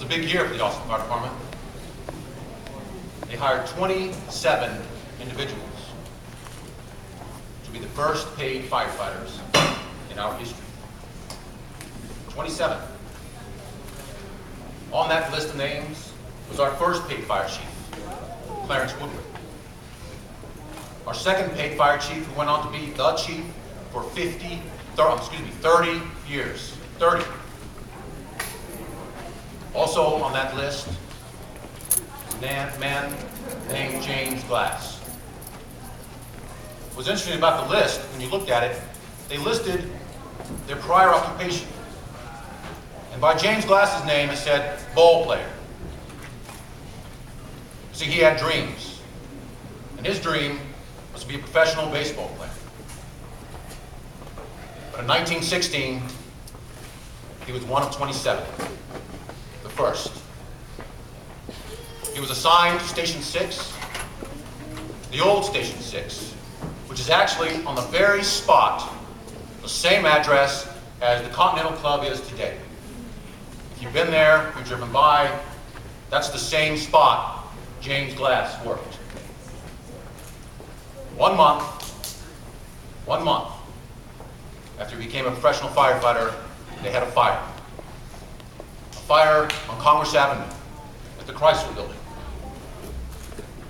was a big year for the Austin Fire Department. They hired 27 individuals to be the first paid firefighters in our history. 27. On that list of names was our first paid fire chief, Clarence Woodward. Our second paid fire chief, who went on to be the chief for 30 years. 30. Also on that list is a man named JGlass. What's interesting about the list, when you looked at it, they listed their prior occupation. And by JGlass's name, it said ball player. See, he had dreams. And his dream was to be a professional baseball player. But in 1916, he was one of 27, the first. He was assigned to Station 6, the old Station 6, which is actually on the very spot, the same address as the Continental Club is today. If you've been there, you've driven by, that's the same spot JGlass worked. 1 month after he became a professional firefighter, they had a fire. A fire on Congress Avenue at the Chrysler Building,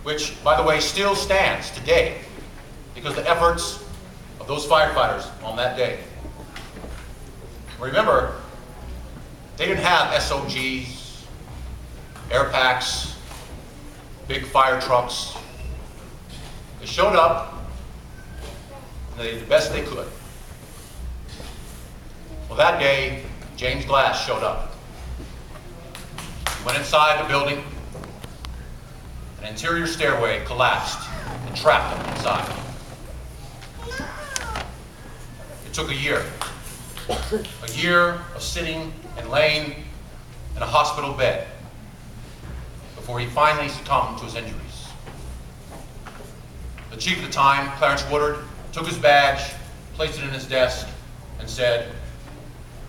which, by the way, still stands today because of the efforts of those firefighters on that day. Remember, they didn't have SOGs, air packs, big fire trucks. They showed up, and they did the best they could. Well, that day, JGlass showed up. He went inside the building. An interior stairway collapsed and trapped him inside. It took a year. A year of sitting and laying in a hospital bed before he finally succumbed to his injuries. The chief at the time, Clarence Woodward, took his badge, placed it in his desk, and said,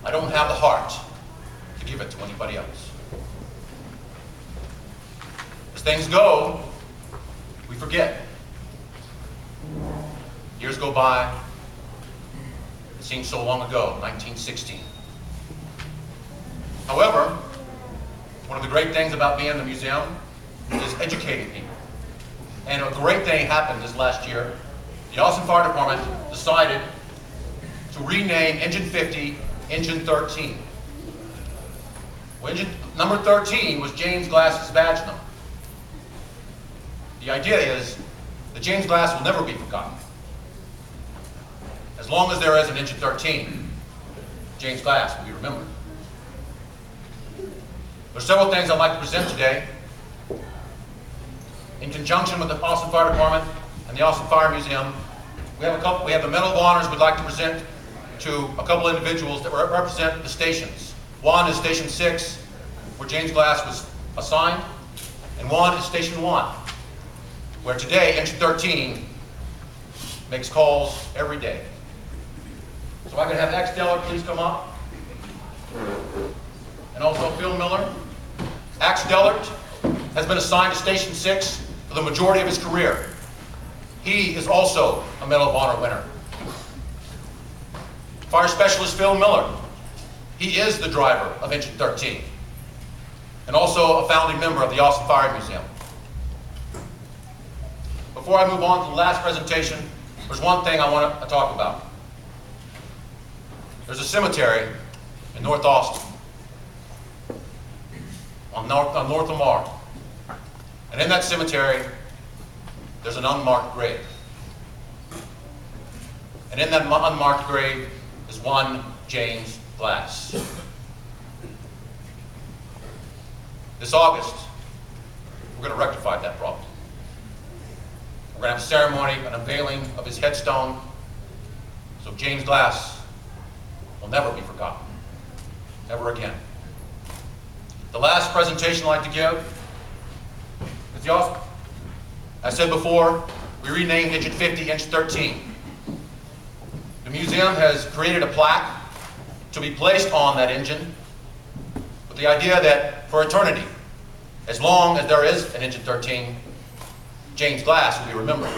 "I don't have the heart to give it to anybody else." As things go, we forget. Years go by. It seems so long ago, 1916. However, one of the great things about being in the museum is educating people. And a great thing happened this last year. The Austin Fire Department decided to rename Engine 50 Engine 13. Well, engine number 13 was JGlass's badge number. The idea is that JGlass will never be forgotten. As long as there is an Engine 13, JGlass will be remembered. There's several things I'd like to present today. In conjunction with the Austin Fire Department and the Austin Fire Museum, we have a Medal of Honors we'd like to present to a couple individuals that represent the stations. One is Station 6, where JGlass was assigned, and one is Station 1, where today Engine 13 makes calls every day. So I could have X Dellert please come up, and also Phil Miller. Ax Dellert has been assigned to Station 6 for the majority of his career. He is also a Medal of Honor winner. Fire Specialist Phil Miller, he is the driver of Engine 13, and also a founding member of the Austin Fire Museum. Before I move on to the last presentation, there's one thing I want to talk about. There's a cemetery in North Austin, on North Lamar. And in that cemetery, there's an unmarked grave. And in that unmarked grave is one JGlass. This August, we're going to rectify that problem. We're going to have a ceremony, an unveiling of his headstone, so JGlass will never be forgotten, ever again. The last presentation I'd like to give is the Austin. I said before, we renamed Engine 50 Engine 13. The museum has created a plaque to be placed on that engine with the idea that for eternity, as long as there is an engine 13, James Glass will be remembered